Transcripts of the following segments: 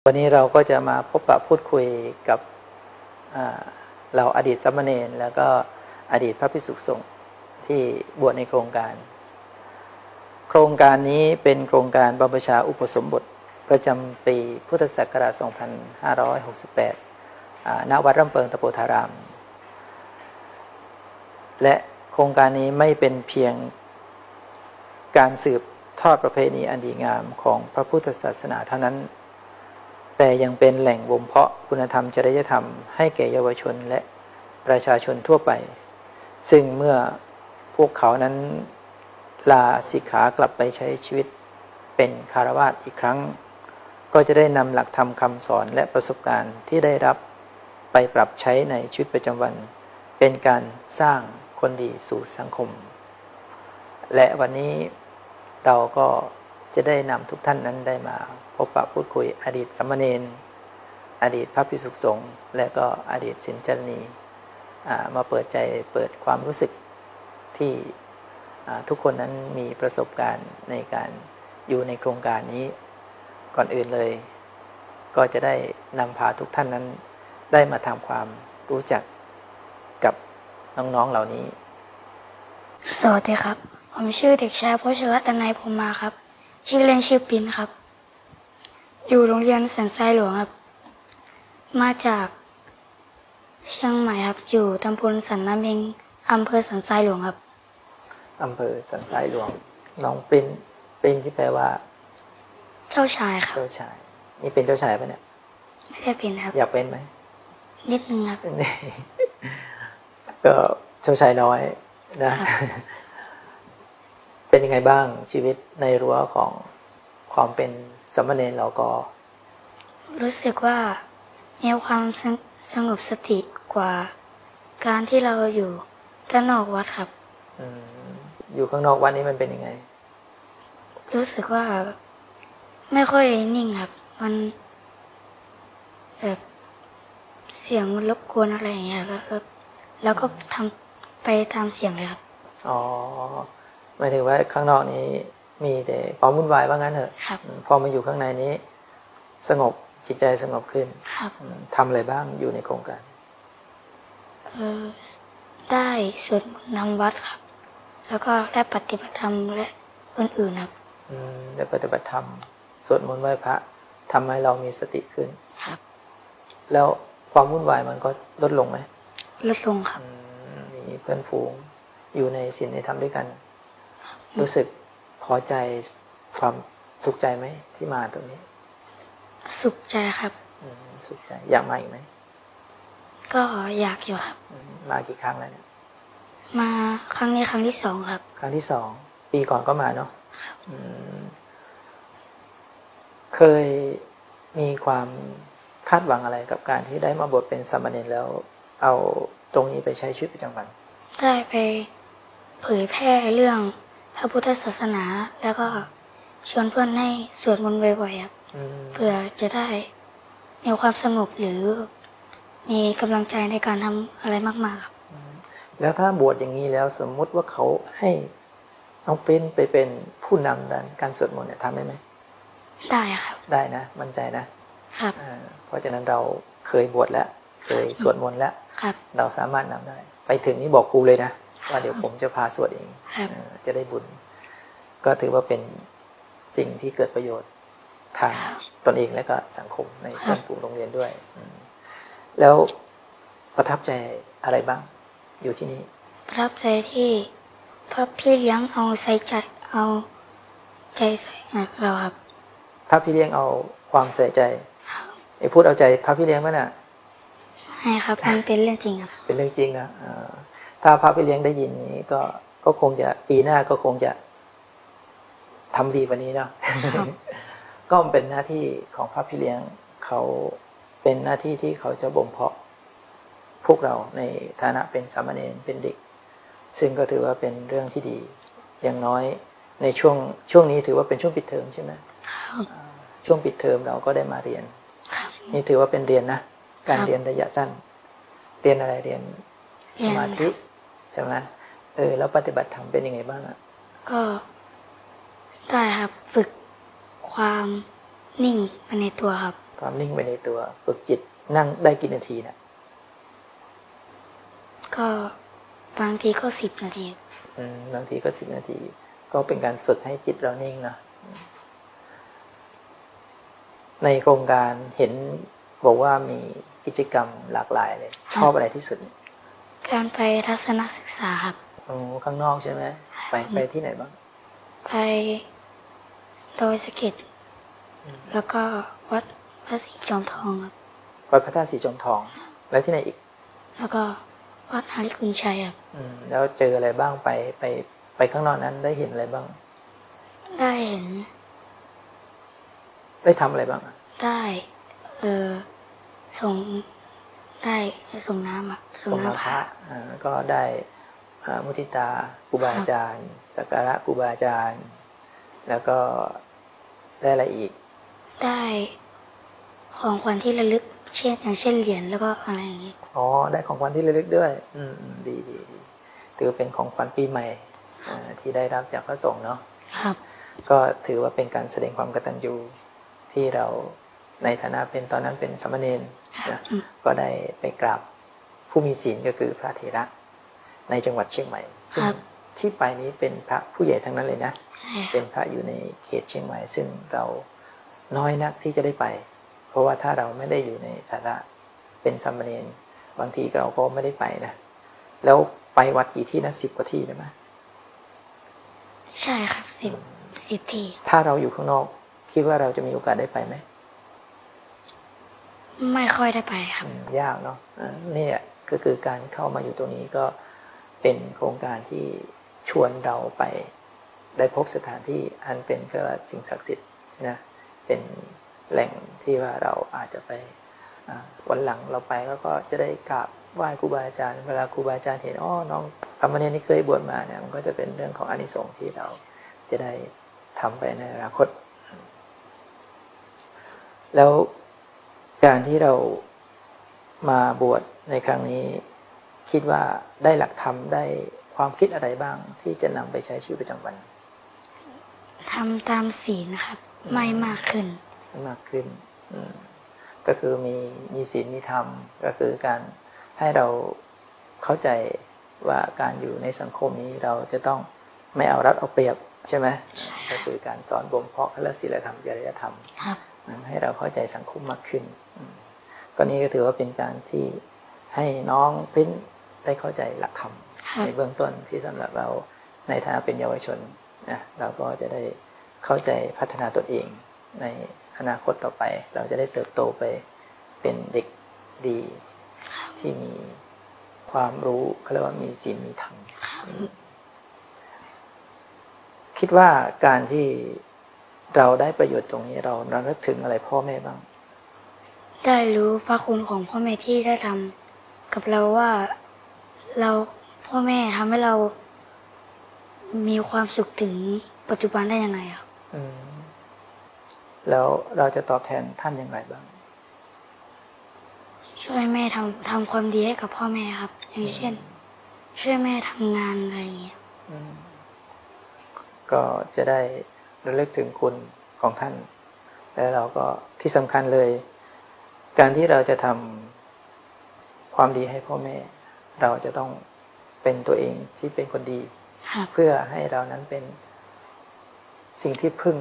วันนี้เราก็จะมาพบปะพูดคุยกับเราอดีตสามเณรแล้วก็อดีตพระภิกษุสงฆ์ที่บวชในโครงการ โครงการนี้เป็นโครงการบรรพชาอุปสมบทประจำปีพุทธศักราช 2568 ณ วัดร่ำเปิงตะโพธาราม และโครงการนี้ไม่เป็นเพียงการสืบทอดประเพณีอันดีงามของพระพุทธศาสนาเท่านั้นแต่ยังเป็นแหล่งบ่มเพาะคุณธรรมจริยธรรมให้แก่เยาวชนและประชาชนทั่วไปซึ่งเมื่อพวกเขานั้นลาสิกขากลับไปใช้ชีวิตเป็นคฤหัสถ์อีกครั้งก็จะได้นำหลักธรรมคำสอนและประสบการณ์ที่ได้รับไปปรับใช้ในชีวิตประจำวันเป็นการสร้างคนดีสู่สังคมและวันนี้เราก็จะได้นำทุกท่านนั้นได้มาพบปะพูดคุยอดีตสามเณรอดีตพระภิกษุสงฆ์และก็อดีตศิลจารณีมาเปิดใจเปิดความรู้สึกที่ทุกคนนั้นมีประสบการณ์ในการอยู่ในโครงการนี้ก่อนอื่นเลยก็จะได้นำพาทุกท่านนั้นได้มาทำความรู้จักกับน้องๆเหล่านี้สวัสดีครับผมชื่อเด็กชายพชร ดนัย พรหมาครับชื่อเล่นชื่อปินครับอยู่โรงเรียนสันทรายหลวงครับมาจากเชียงใหม่ครับอยู่ตำบลสันน้ำเมงอำเภอสันทรายหลวงครับอำเภอสันทรายหลวงน้องปรินที่แปลว่าเจ้าชายครับเจ้าชายนี่เป็นเจ้าชายปะเนี่ยไม่ได้เป็นครับอยากเป็นไหมนิดนึงครับก็เจ้าชายน้อยนะเป็นยังไงบ้างชีวิตในรั้วของความเป็นสามเณรเราก็รู้สึกว่ามีความสงบสติกว่าการที่เราอยู่ด้านนอกวัดครับอยู่ข้างนอกวัดนี้มันเป็นยังไงรู้สึกว่าไม่ค่อยนิ่งครับมันแบบเสียงมันรบกวนอะไรอย่างเงี้ยแล้วก็ทำไปตามเสียงเลยครับอ๋อหมายถึงว่าข้างนอกนี้มีแต่ความวุ่นวายว่างั้นเถอะพอมาอยู่ข้างในนี้สงบจิตใจสงบขึ้นทำอะไรบ้างอยู่ในโครงการได้สวดมนต์นำวัดครับแล้วก็ได้ปฏิบัติธรรมและอื่นๆครับได้ปฏิบัติธรรมสวดมนต์ไหว้พระทำให้เรามีสติขึ้นครับแล้วความวุ่นวายมันก็ลดลงไหมลดลงครับมีเพื่อนฝูงอยู่ในศีลในธรรมด้วยกันรู้สึกพอใจความสุขใจไหมที่มาตรงนี้สุขใจครับสุขใจอยากมาอีกไหมก็อยากอยู่ครับมากี่ครั้งแล้วเนี่ยมาครั้งนี้ครั้งที่สองครับครั้งที่สองปีก่อนก็มาเนาะเคยมีความคาดหวังอะไรกับการที่ได้มาบวชเป็นสามเณรแล้วเอาตรงนี้ไปใช้ชีวิตประจำวันได้ไปเผยแพร่เรื่องพระพุทธศาสนาแล้วก็ชวนเพื่อนให้สวดมนต์บ่อยๆครับเพื่อจะได้มีความสงบหรือมีกำลังใจในการทำอะไรมากๆครับแล้วถ้าบวชอย่างนี้แล้วสมมุติว่าเขาให้น้องปริ้นไปเป็นผู้นำด้านการสวดมนต์เนี่ยทำได้ไหมได้ครับได้นะมั่นใจนะครับเพราะฉะนั้นเราเคยบวชแล้วเคยสวดมนต์แล้วเราสามารถนำได้ไปถึงนี่บอกครูเลยนะว่าเดี๋ยวผมจะพาสวดเองจะได้บุญก็ถือว่าเป็นสิ่งที่เกิดประโยชน์ทางตนเองและก็สังคมในเพื่อนฝูงโรงเรียนด้วยแล้วประทับใจอะไรบ้างอยู่ที่นี่ประทับใจที่พระพี่เลี้ยงเอาใจใส่เราครับพระพี่เลี้ยงเอาความใส่ใจไอ้พูดเอาใจพระพี่เลี้ยงมั้ยน่ะให้ครับมันเป็นเรื่องจริงครับเป็นเรื่องจริงนะถ้าพระพี่เลี้ยงได้ยินนี้ก็คงจะปีหน้าก็คงจะทำดีกว่านี้เนาะก็เป็นหน้าที่ของพระพี่เลี้ยงเขาเป็นหน้าที่ที่เขาจะบ่มเพาะพวกเราในฐานะเป็นสามเณรเป็นเด็กซึ่งก็ถือว่าเป็นเรื่องที่ดีอย่างน้อยในช่วงนี้ถือว่าเป็นช่วงปิดเทอมใช่ไหมช่วงปิดเทอมเราก็ได้มาเรียนนี่ถือว่าเป็นเรียนนะการเรียนระยะสั้นเรียนอะไรเรียนสมาธิใช่ไหมแล้วปฏิบัติธรรมเป็นยังไงบ้างอ่ะก็ได้ครับฝึกความนิ่งมาในตัวครับค ความนิ่งไปในตัวฝึกจิตนั่งได้กี่นาทีเนี่ย ก็บางทีก็10 นาทีบางทีก็10 นาทีก็เป็นการฝึกให้จิตเรานิ่งนะในโครงการเห็นบอกว่ามีกิจกรรมหลากหลายเลยชอบอะไรที่สุดการไปทัศนศึกษาครับข้างนอกใช่ไหมไปที่ไหนบ้างไปดอยสะเก็ดแล้วก็วัดพระศรีจอมทองครับวัดพระธาตุศรีจอมทองแล้วที่ไหนอีกแล้วก็วัดหาริคุณชัยครับแล้วเจออะไรบ้างไปข้างนอกนั้นได้เห็นอะไรบ้างได้เห็นได้ทำอะไรบ้างได้ส่งได้ส่งน้ำส่งน้ำพระก็ได้มุทิตาครูบาอาจารย์สักการะครูบาอาจารย์แล้วก็ได้อะไรอีกได้ของขวัญที่ระลึกอย่างเช่นเหรียญแล้วก็อะไรอย่างนี้ได้ของขวัญที่ระลึกด้วยดีถือเป็นของขวัญปีใหม่ที่ได้รับจากพระสงฆ์เนาะครับก็ถือว่าเป็นการแสดงความกตัญญูที่เราในฐานะเป็นตอนนั้นเป็นสามเณรนะก็ได้ไปกราบผู้มีศีลก็คือพระเถระในจังหวัดเชียงใหม่ซึ่งที่ไปนี้เป็นพระผู้ใหญ่ทั้งนั้นเลยนะเป็นพระอยู่ในเขตเชียงใหม่ซึ่งเราน้อยนักที่จะได้ไปเพราะว่าถ้าเราไม่ได้อยู่ในฐานะเป็นสามเณรบางทีเราก็ไม่ได้ไปนะแล้วไปวัดกี่ที่นะ10 กว่าที่ใช่ไหมใช่ครับ10 ที่ถ้าเราอยู่ข้างนอกคิดว่าเราจะมีโอกาสได้ไปไหมไม่ค่อยได้ไปครับยากเนาะนี่ก็คือการเข้ามาอยู่ตรงนี้ก็เป็นโครงการที่ชวนเราไปได้พบสถานที่อันเป็นก็สิ่งศักดิ์สิทธิ์นะเป็นแหล่งที่ว่าเราอาจจะไปวันหลังเราไปแล้วก็จะได้กราบไหว้ครูบาอาจารย์เวลาครูบาอาจารย์เห็นน้องสามเณรนี่เคยบวชมาเนี่ยมันก็จะเป็นเรื่องของอานิสงส์ที่เราจะได้ทำไปในอนาคตแล้วการที่เรามาบวชในครั้งนี้คิดว่าได้หลักธรรมได้ความคิดอะไรบ้างที่จะนำไปใช้ชีวิตประจำวันทำตามศีลนะครับไม่มากขึ้นก็คือมีศีลมีธรรมก็คือการให้เราเข้าใจว่าการอยู่ในสังคมนี้เราจะต้องไม่เอารัดเอาเปรียบใช่ไหมก็คือการสอนบ่มเพาะศีลธรรมจริยธรรมให้เราเข้าใจสังคมมากขึ้นก็นี้ก็ถือว่าเป็นการที่ให้น้องพริ้นได้เข้าใจหลักธรรมในเบื้องต้นที่สำหรับเราในฐานะเป็นเยาวชนนะเราก็จะได้เข้าใจพัฒนาตนเองในอนาคตต่อไปเราจะได้เติบโตไปเป็นเด็กดีที่มีความรู้เขาเรียกว่ามีศีลมีธรรมคิดว่าการที่เราได้ประโยชน์ตรงนี้เราระลึกถึงอะไรพ่อแม่บ้างได้รู้พระคุณของพ่อแม่ที่ได้ทำกับเราว่าพ่อแม่ทำให้เรามีความสุขถึงปัจจุบันได้ยังไงครับแล้วเราจะตอบแทนท่านอย่างไรบ้างช่วยแม่ทำความดีให้กับพ่อแม่ครับอย่างเช่นช่วยแม่ทำงานอะไรอย่างเงี้ยก็จะได้ระลึกถึงคุณของท่านแล้วเราก็ที่สำคัญเลยการที่เราจะทำความดีให้พ่อแม่เราจะต้องเป็นตัวเองที่เป็นคนดีเพื่อให้เรานั้นเป็นสิ่งที่พึ่ง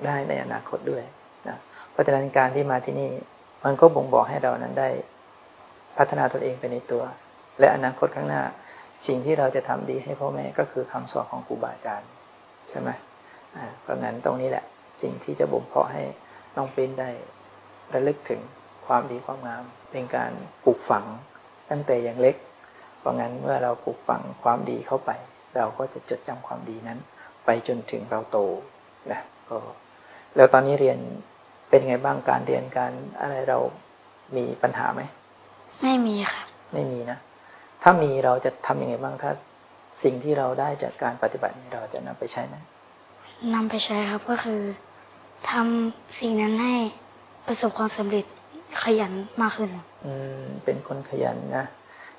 ได้ในอนาคตด้วยนะเพราะฉะนั้นการที่มาที่นี่มันก็บ่งบอกให้เรานั้นได้พัฒนาตนเองไปในตัวและอนาคตข้างหน้าสิ่งที่เราจะทำดีให้พ่อแม่ก็คือคำสอนของครูบาอาจารย์ใช่ไหมเพราะงั้นตรงนี้แหละสิ่งที่จะบ่มเพาะให้น้องปริ้นได้ระลึกถึงความดีความงามเป็นการปลูกฝังตั้งแต่ยังเล็กเพราะงั้นเมื่อเราปลูกฝังความดีเข้าไปเราก็จะจดจำความดีนั้นไปจนถึงเราโตนะก็แล้วตอนนี้เรียนเป็นไงบ้างการเรียนการอะไรเรามีปัญหาไหมไม่มีครับไม่มีนะถ้ามีเราจะทำยังไงบ้างถ้าสิ่งที่เราได้จากการปฏิบัติเราจะนำไปใช้ไหมนำไปใช้ครับก็คือทำสิ่งนั้นให้ประสบความสำเร็จขยันมากขึ้นเป็นคนขยันนะ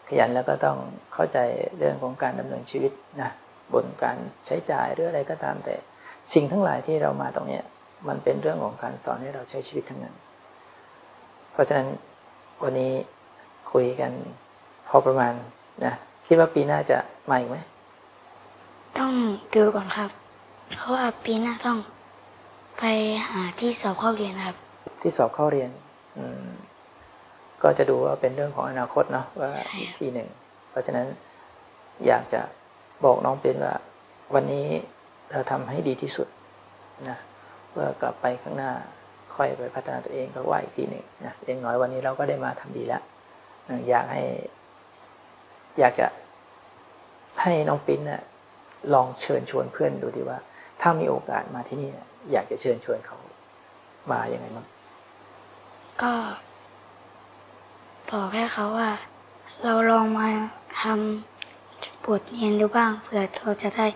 ขยันแล้วก็ต้องเข้าใจเรื่องของการดำเนินชีวิตนะบนการใช้จ่ายหรืออะไรก็ตามแต่สิ่งทั้งหลายที่เรามาตรงนี้มันเป็นเรื่องของการสอนให้เราใช้ชีวิตทั้งนั้น เพราะฉะนั้นวันนี้คุยกันพอประมาณนะคิดว่าปีหน้าจะมาอีกไหมต้องดูก่อนครับ เพราะว่าปีหน้าต้องไปหาที่สอบเข้าเรียนครับที่สอบเข้าเรียนก็จะดูว่าเป็นเรื่องของอนาคตเนาะว่าอีกทีหนึ่งเพราะฉะนั้นอยากจะบอกน้องเป็นว่าวันนี้เราทำให้ดีที่สุดนะเพื่อกลับไปข้างหน้าค่อยไปพัฒนาตัวเองก็ว่าอีกทีหนึ่งนะอย่างน้อยวันนี้เราก็ได้มาทำดีแล้วอยากจะให้น้องปิ้นนะลองเชิญชวนเพื่อนดูดีว่าถ้ามีโอกาสมาที่นี่อยากจะเชิญชวนเขามาอย่างไรบ้างก็บอกให้เขาว่าเราลองมาทำบทเรียนดูบ้างเผื่อเราจะได้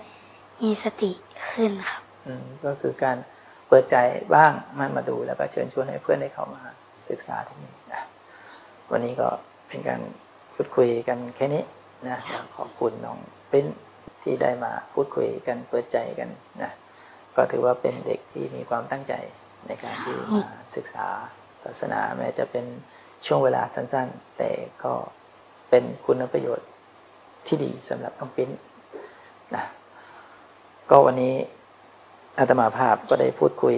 มีสติขึ้นครับก็คือการเปิดใจบ้างมาดูแล้วก็เชิญชวนให้เพื่อนได้เข้ามาศึกษาที่นี่นะวันนี้ก็เป็นการพูดคุยกันแค่นี้นะขอบคุณน้องปิ้นที่ได้มาพูดคุยกันเปิดใจกันนะก็ถือว่าเป็นเด็กที่มีความตั้งใจในการที่มาศึกษาศาสนาแม้จะเป็นช่วงเวลาสั้นๆแต่ก็เป็นคุณประโยชน์ที่ดีสำหรับน้องปิ้นนะก็วันนี้อาตมาภาพก็ได้พูดคุย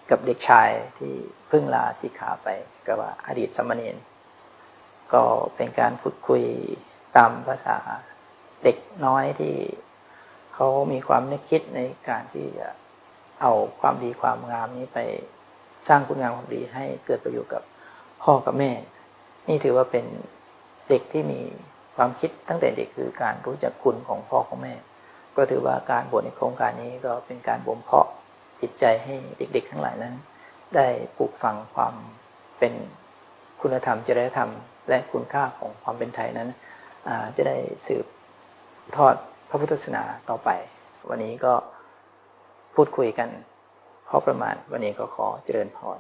กับเด็กชายที่เพิ่งลาสิกขาไปกับว่าอดีตสามเณรก็เป็นการพูดคุยตามภาษาเด็กน้อยที่เขามีความนึกคิดในการที่จะเอาความดีความงามนี้ไปสร้างคุณงามความดีให้เกิดประโยชน์กับพ่อกับแม่นี่ถือว่าเป็นเด็กที่มีความคิดตั้งแต่เด็กคือการรู้จักคุณของพ่อของแม่ก็ถือว่าการบวชในโครงการนี้ก็เป็นการบ่มเพาะจิตใจให้เด็กๆทั้งหลายนั้นได้ปลูกฝังความเป็นคุณธรรมจริยธรรมและคุณค่าของความเป็นไทยนั้นจะได้สืบทอดพระพุทธศาสนาต่อไปวันนี้ก็พูดคุยกันพอประมาณวันนี้ก็ขอเจริญพร